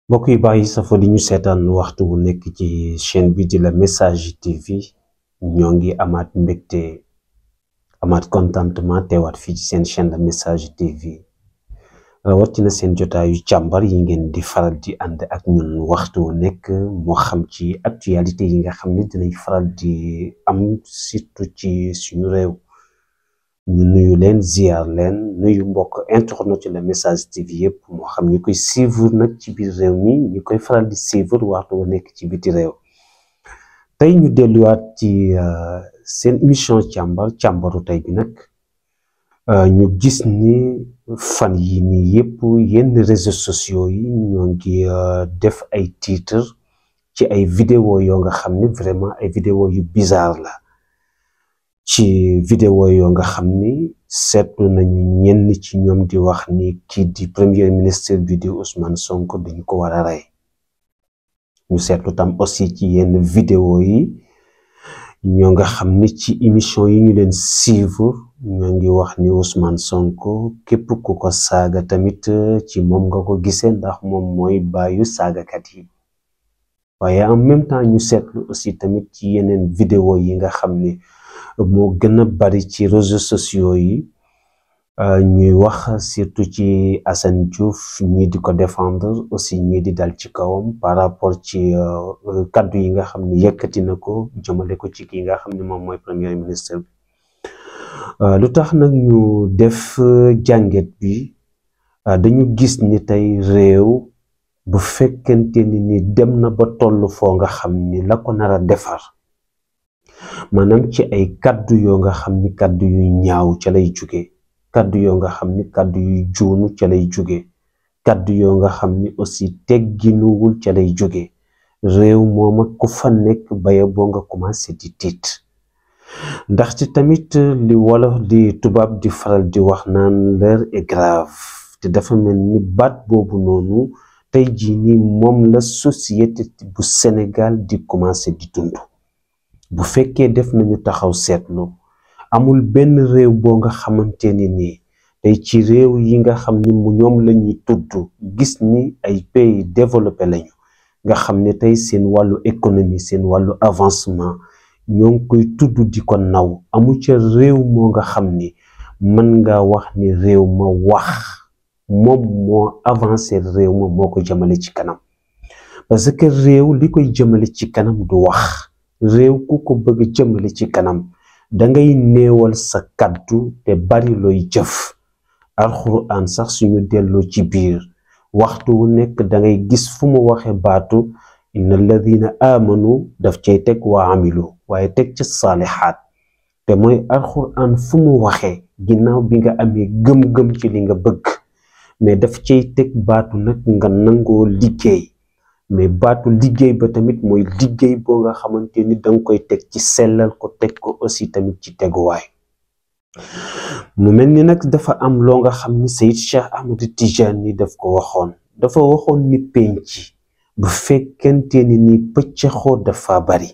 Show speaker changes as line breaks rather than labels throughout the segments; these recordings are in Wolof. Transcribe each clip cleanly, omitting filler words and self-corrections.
mbokk yi bàyyi safo di ñu seetaan waxtu bu nekk ci chaîne bi di la Message TV ñoo ngi amaat mbégte amaat contentement teewaat fii ci seen chaîne la Message TV rawatina seen jotaayu càmbar yi ngeen di faral di ànd ak ñun waxtu wu nekk moo xam ci actualité yi nga xam ne dinañ faral di am surtout ci suñu réew ñu nuyu leen ziar leen nuyu mbokk internet ci la Message TV yëpp moo xam ñu koy suivre nag ci biir réew mi ñu koy faral di suivre waxtu wu nekk ci biti réew tey ñu delluwaat ci seen émission càmbaru tey bi nag ñu gis ni fan yi nii yëpp yenn réseaux sociaux yi ñoo ngi def ay titre ci ay vidéo yoo nga xam ne vraiment ay vidéo yu bizarre la ci vidéo yoo nga xam ni seetlu nañu ñenn ci ñoom di wax ni kii di premier ministre bi di Ousmane Sonko dañ ko war a rey ñu seetlu tam aussi ci yenn vidéo yi ñoo nga xam ni ci émission yi ñu leen suivre ñoo ngi wax ni Ousmane Sonko képp ku ko saaga tamit ci moom nga ko gisee ndax moom mooy baayu saagakat yi waaye en même temps ñu seetlu aussi tamit ci yeneen vidéo yi nga xam ni moo gën a bari ci réseaux sociaux yi ñuy wax surtout ci Assane Diouf ñii di ko défendre aussi ñii di dal ci kawam par rapport ci kaddu yi nga xam ne yëkkati na ko jëmale ko ci kii nga xam ne moom mooy premier ministre bi lu tax nag ñu def jànget bi dañu gis ni tey réew bu fekkente ni dem na ba toll foo nga xam ni la ko nar a defar maanaam ci ay kaddu yoo nga xam ni kaddu yu ñaaw ca lay jóge kaddu yoo nga xam ni kaddu yu juunu ca lay jóge kaddu yoo nga xam ni aussi tegginuwul ca lay jóge réew moom ak ku fa nekk baya boo nga commencé di tiit ndaxte tamit li wolof di tubaab di faral di wax naan l'heure est grave te dafa mel ni baat boobu noonu tey jii ni moom la société bu Sénégal di commencé di dund bu fekkee def nañu taxaw seetlu amul benn réew boo nga xamante ni nii tey ci réew yi nga xam ni mu ñoom la ñuy tudd gis ni ay pays développé lañu nga xam ne tey seen wàllu économie seen wàllu avancement ñoo ngi koy tudd di ko naw amu ca réew moo nga xam ni mën nga wax ni réew ma wax moom moo avancé réew ma moo ko jëmale ci kanam parce que réew li koy jëmale ci kanam du wax réew ku ko bëgg jëmale ci kanam dangay néewal sa kaddu te bari looy jëf alxuraan sax suñu delloo ci biir waxtu wu nekk dangay gis fu mu waxe baatu inna alladina amanu daf cay teg waa amilu waaye teg ca saalihaat te mooy alxuraan fu mu waxee ginnaaw bi nga amee gëm-gëm ci li nga bëgg mais daf cay teg baatu nag nga nangoo liggéey mais baatu liggéey ba tamit mooy liggéey boo nga xamante ni danga koy teg ci sellal ko teg ko aussi tamit ci teguwaay mu mel ni nag dafa am loo nga xam ni Seydi Cheikh Ahmed Tidiane ni daf ko waxoon dafa waxoon ni penc bu fekkente ni pëccëxoo dafa bari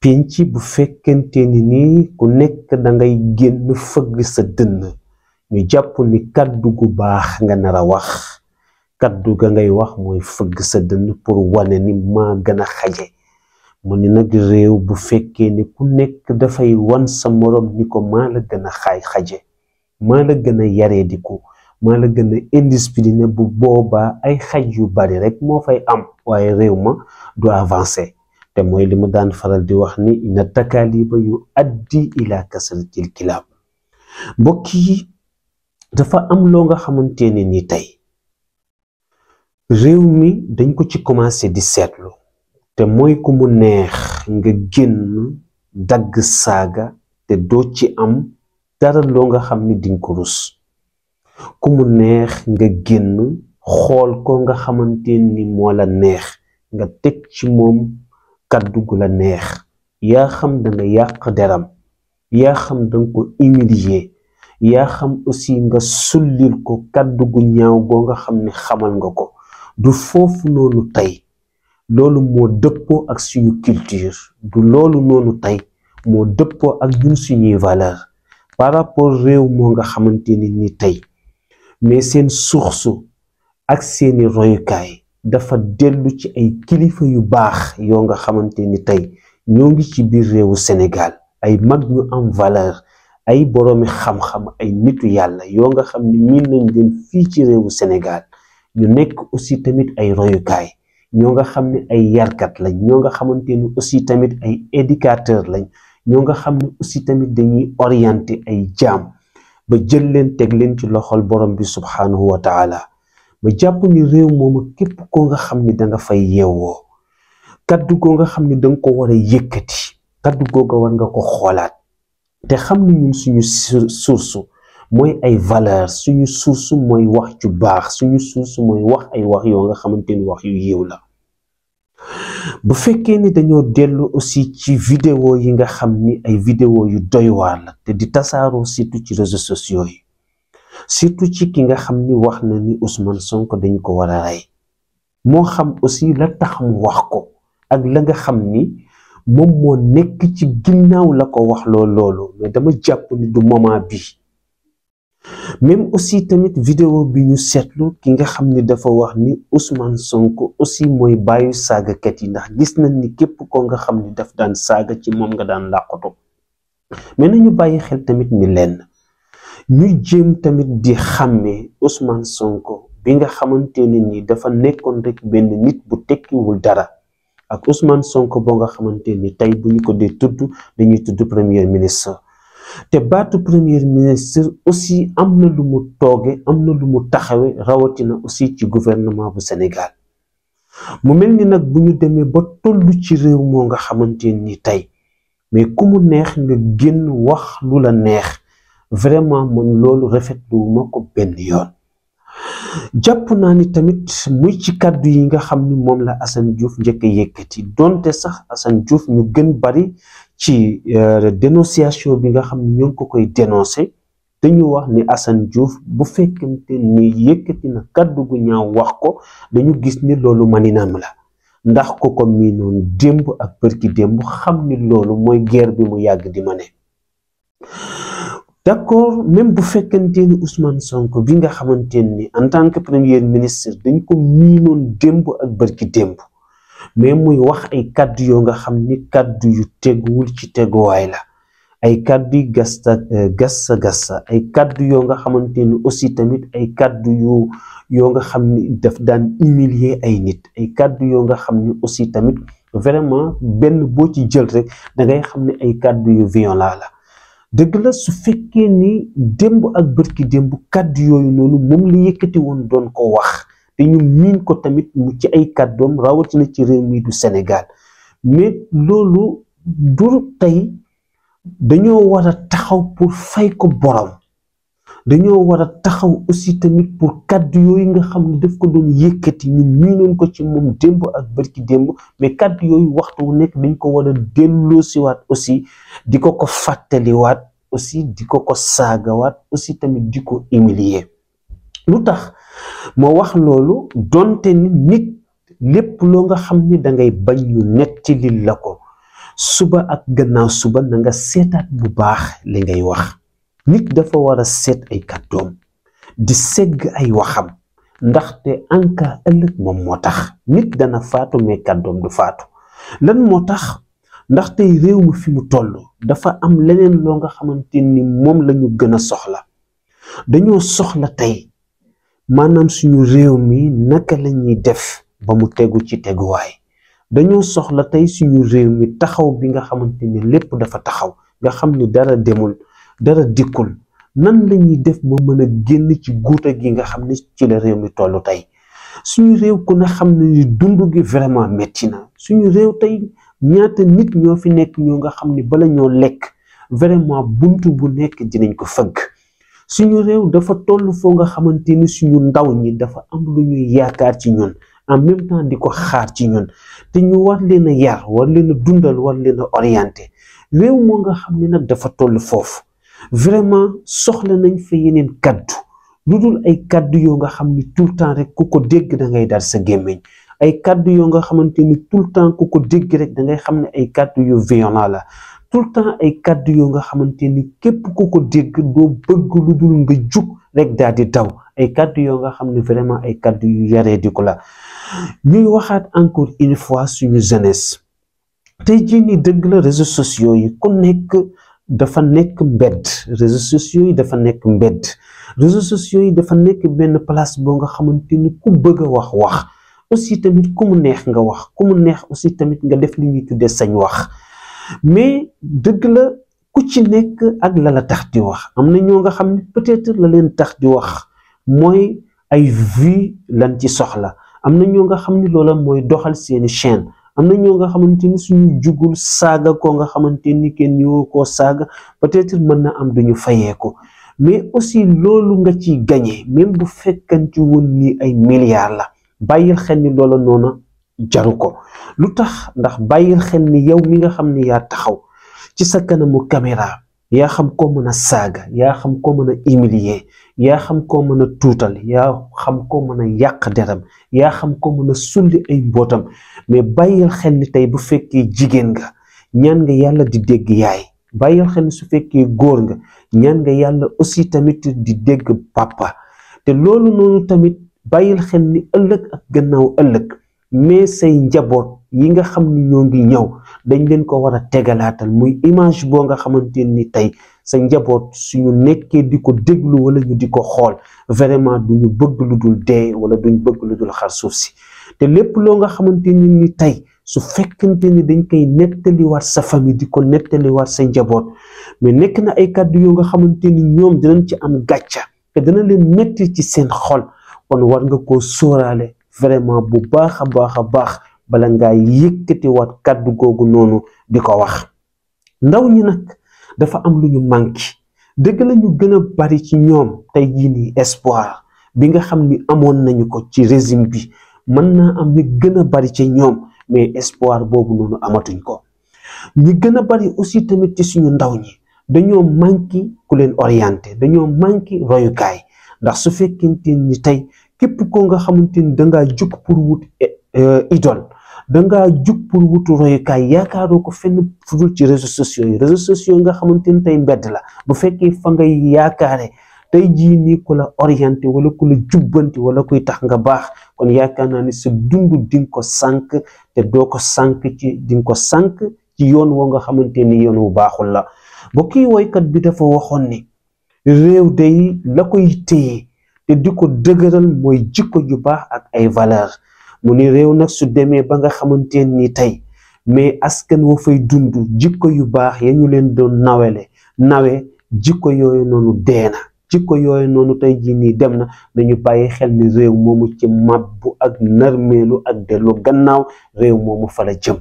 penc bu fekkente ni ku nekk dangay génn fëgg sa dënn ñu jàpp ni kaddu gu baax nga nar a wax kaddu ga ngay wax mooy fëgg sa dënn pour wane ni maa gën a xaje mu ni nag réew bu fekkee ni ku nekk dafay wan sa morom ni ko maa la gën a xaje maa la gën a yareediku maa la gën a indiscipliné bu boobaa ay xaj yu bari rek moo fay am waaye réew ma du avancé te mooy li mu daan faral di wax ni inna takaaliba yu addi ila kasratil kilaab mbokk yi dafa am loo nga xamante ni tey réew mi dañ ko ci commencé di seetlu te mooy ku mu neex nga génn dagg saaga te doo ci am dara loo nga xam ni dinga ko rus ku mu neex nga génn xool ko nga xamante ni moo la neex nga teg ci moom kaddu gu la neex yaa xam danga yàq deram yaa xam danga ko humilier yaa xam aussi nga sullil ko kaddu gu ñaaw goo nga xam ne xamal nga ko du foofu noonu tey loolu moo dëppoo ak suñu culture du loolu noonu tey moo dëppoo ak ñun suñuy valeur par rapport réew moo nga xamante ni tey mais seen source ak seeni royukaay dafa dellu ci ay kilifa yu baax yoo nga xamante ni tey ñoo ngi ci biir réewu Sénégal ay mag ñu am valeur ay boroomi xam-xam ay nitu yàlla yoo nga xam ne miin nañ leen fii ci réewu Sénégal ñu nekk aussi tamit ay royukaay ñoo nga xam ne ay yarkat lañ ñoo nga xamante ni aussi tamit ay éducateur lañ ñoo nga xam ne aussi tamit dañuy orienté ay jaam ba jël leen teg leen ci loxol borom bi subhanahu wa taala ma jàpp ni réew moomu képp koo nga xam ni danga fay yeewoo kaddu goo nga xam ni danga ko war a yëkkati kaddu googa war nga ko xoolaat te xam ni ñun suñu source mooy ay valeur suñu source mooy wax ju baax suñu source mooy wax ay wax yoo nga xamante ni wax yu yiw la bu fekkee ni dañoo dellu aussi ci vidéo yi nga xam ni ay vidéo yu doy waar la te di tasaaroo surtout ci réseaux sociaux yi surtout ci ki nga xam ni wax na ni Ousmane Sonko dañ ko war a rey moo xam aussi la tax mu wax ko ak la nga xam ni moom moo nekk ci ginnaaw la ko wax loolu mais dama jàpp ni du moment bi même aussi tamit vidéo bi ñu seetlu ki nga xam ni dafa wax ni Ousmane Sonko aussi mooy bàyyu saagakat yi ndax gis nañ ni képp ko nga xam ni daf daan saaga ci moom nga daan làqatu mais nañu bàyyi xel tamit ni lenn ñuy jéem tamit di xàmmee Ousmane Sonko bi nga xamante ne ni dafa nekkoon rek benn nit bu tekkiwul dara ak Ousmane Sonko boo nga xamante ni tey bu ñu ko dee tudd dañuy tudd premier ministre te baatu premier ministre aussi am na lu mu tooge am na lu mu taxawe rawatina aussi ci gouvernement bu Sénégal mu mel ni nag bu ñu demee ba tollu ci réew moo nga xamante ni tey mais ku mu neex nga génn wax lu la neex vraiment man loolu rafetluwuma ko benn yoon jàpp naa ni tamit muy ci kàddu yi nga xam ni moom la Assane Diouf njëkk a yëkkati donte sax Assane Diouf ñu gën bari ci dénonciation bi nga xam ni ñoo ngi ko koy dénoncé dañu wax ni Assane Diouf bu fekkente ni yëkkati na kàddu gu ñaaw wax ko dañu gis ni loolu maninam la ndax ko ko miinoon démb ak bërki démb xam ni loolu mooy guerre bi mu yàgg di mane d'accord même bu fekkente ni Ousmane Sonko bi nga xamante ni en tant que premier ministre dañ ko miinoon démb ak bërki démb mais muy wax ay kaddu yoo nga xam ni kaddu yu teguwul ci teguwaay la ay kaddu yu gassa ay kaddu yoo nga xamante ni aussi tamit ay kaddu yoo nga xam ni daf daan humilier ay nit ay kaddu yoo nga xam ni aussi tamit vraiment benn boo ci jël rek da ngay xam ne ay kaddu yu violent la dëgg la su fekkee ni démb ak bërki démb kaddu yooyu noonu moom la yëkkati woon doon ko wax te ñu miin ko tamit mu ci ay kàddoom rawatina ci réew mi du Sénégal mais loolu du tey dañoo war a taxaw pour fay ko borom dañoo war a taxaw aussi tamit pour kàddu yooyu nga xam ne daf ko doon yëkkati ñu miinoon ko ci moom démb ak bërki démb mais kàddu yooyu waxtu wu nekk dañ ko war a delloosiwaat aussi di ko fàttaliwaat aussi di ko saagawaat aussi tamit di ko humilier lu tax moo wax loolu donte ni nit lépp loo nga xam ni dangay bañ ñu nettali la ko suba ak gannaaw suba na nga seetaat bu baax li ngay wax nit dafa war a seet ay kàddoom di segg ay waxam ndaxte anka ëllëg moom moo tax nit dana faatu mais kàddoom du faatu lan moo tax ndaxte réew mi fi mu toll dafa am leneen loo nga xamante ni moom la ñu gën a soxla dañoo soxla tey maanaam suñu réew mi naka la ñuy def ba mu tegu ci teguwaay dañoo soxla tey suñu réew mi taxaw bi nga xamante ni lépp dafa taxaw nga xam ni dara demul dara dikkul nan la ñuy def ba mën a génn ci guuta gi nga xam ne ci la réew mi toll tey suñu réew ku ne xam ne ni dund gi vraiment metti na suñu réew tey ñaata nit ñoo fi nekk ñoo nga xam ni bala ñoo lekk vraiment buntu bu nekk dinañ ko fëgg suñu réew dafa toll foo nga xamante ni suñu ndaw ñi dafa am lu ñuy yaakaar ci ñun en même temps di ko xaar ci ñun te ñu war leen a yar war leen a dundal war leen a orienté réew moo nga xam ne nag dafa toll foofu vraiment soxla nañ fa yeneen kaddu lu dul ay kaddu yoo nga xam ni tout le temps rek ku ko dégg da ngay dar sa gémmiñ ay kaddu yoo nga xamante ni tout le temps ku ko dégg rek da ngay xam ne ay kaddu yu violent la tout le temps ay kaddu yoo nga xamante ni képp ku ko dégg doo bëgg lu dul nga jug rek daal di daw ay kàddu yoo nga xam ne vraiment ay kàddu yu yaree di ko la. ñuy waxaat encore une fois suñu jeunesse tey jii nii dëgg la réseaux sociaux yi ku nekk dafa nekk mbedd réseaux sociaux yi dafa nekk mbedd réseaux sociaux yi dafa nekk benn place boo nga xamante ni ku bëgg a wax aussi tamit ku mu neex nga wax ku mu neex aussi tamit nga def li ñuy tuddee sañ wax mais dëgg la ku ci nekk ak la tax di wax am na ñoo nga xam ne peut-être la leen tax di wax mooy ay vues lan ci soxla am na ñoo nga xam ni loola mooy doxal seeni chaîne am na ñoo nga xamante ni suñu jugul saaga ko nga xamante ni kenn ñëwoo koo saaga peut-être mën na am duñu fayee ko mais aussi loolu nga ciy gagné même bu fekkanti woon ni ay milliards la bàyyil xel ni loola noonu jaru ko lu tax ndax bàyyil xel ni yow mi nga xam ni yaa taxaw ci sa kanamu caméra yaa xam koo mën a saaga yaa xam koo mën a humilier yaa xam koo mën a tuutal yaa xam koo mën a yàq deram yaa xam koo mën a sulli ay mbootam mais bàyyil xel ni tey bu fekkee jigéen nga ñaan nga yàlla di dégg yaay bàyyil xel ni su fekkee góor nga ñaan nga yàlla aussi tamit di dégg papa te loolu noonu tamit bàyyil xel ni ëllëg ak gannaaw ëllëg mais say njaboot yi nga xam ni ñoo ngi ñëw dañ leen ko war a tegalaatal muy image boo nga xamante ni tey sa njaboot suñu nekkee di ko déglu wala ñu di ko xool vraiment duñu bëgg lu dul dee wala duñu bëgg lu dul xar suuf si te lépp loo nga xamante ni tey su fekkante ni dañ koy nettaliwaat sa famille di ko nettaliwaat sa njaboot mais nekk na ay kàddu yoo nga xamante ni ñoom dinañ ci am gàcca te dina leen metti ci seen xol kon war nga koo sóoraale vraiment bu baax a baax bala ngaa yëkkatiwaat kàddu googu noonu di ko wax. ndaw ñi nag dafa am lu ñu manqué dëgg la ñu gën a bari ci ñoom tey jii nii espoir bi nga xam ni amoon nañu ko ci régime bi mën naa am ñu gën a bari ci ñoom mais espoir boobu noonu amatuñ ko. ñi gën a bari aussi tamit ci suñu ndaw ñi dañoo manqué ku leen orienté dañoo manqué royukaay ndax su fekkente ni tey képp koo nga xamante ni dangaa jug pour wut idole dangaa jug pour wutu royukaay yaakaaroo ko fenn fudul ci réseaux sociaux yi nga xamante ni tey mbedd la bu fekkee fa ngay yaakaare tey jii nii ku la orienté wala ku la jubbanti wala kuy tax nga baax kon yaakaar naa ni sa dund di nga ko sànq te doo ko sànq ci di nga ko sànq ci yoon woo nga xamante ni yoon wu baaxul la ba kii woykat bi dafa waxoon ni réew day la koy téye te di ko dëgëral mooy jikko ju baax ak ay valeur mu ni réew nag su demee ba nga xamante ni tey mais askan wa fay dund jikko yu baax ya ñu leen doon nawe jikko yooyu noonu deena jikko yooyu noonu tey jii nii dem na nañu bàyyi xel ni réew moomu ci mabbu ak narmeelu ak dellu gannaaw réew moomu fa la jëm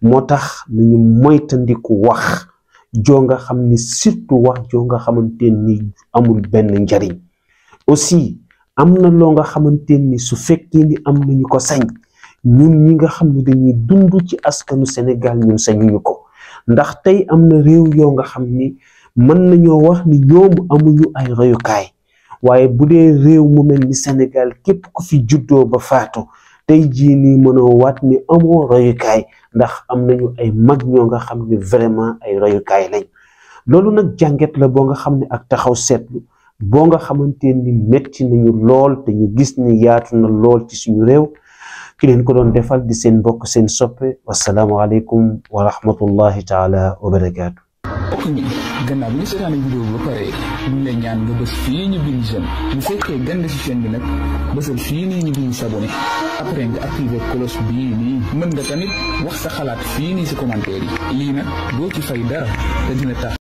moo tax nañu moytandiku wax joo nga xam ni surtout wax joo nga xamante ni amul benn njariñ aussi am na loo nga xamante ni su fekkee ni am nañu ko sañ ñun ñi nga xam ne dañuy dund ci askanu Sénégal ñun sañuñu ko ndax tey am na réew yoo nga xam ni mën nañoo wax ni ñoom amuñu ay royukaay waaye bu dee réew mu mel ni Sénégal képp ku fi juddoo ba faatu tey jii nii mënoo waat ni amoo royukaay ndax am nañu ay mag ñoo nga xam ne vraiment ay royukaay lañ loolu nag jànget la boo nga xam ne ak taxaw seetlu boo nga xamante ni metti nañu lool te ñu gis ni yaatu na lool ci suñu réew ki leen ko doon defal di seen mbokk seen soppe wasalaamu aleykum wa rahmatullahi taala wa barakaatu.
mbokk mi gannaaw bi ñu seetaan vidéo bi ba pare ñu ngi lay ñaan nga bës fii ñu bind j'aime bu fekkee gande si chaîne bi nag bësal fii nii ñu bind s'abonné après nga activé cloche bii nii mën nga tamit wax sa xalaat fii nii si commentaire yi lii nag doo ci fay dara te dina tax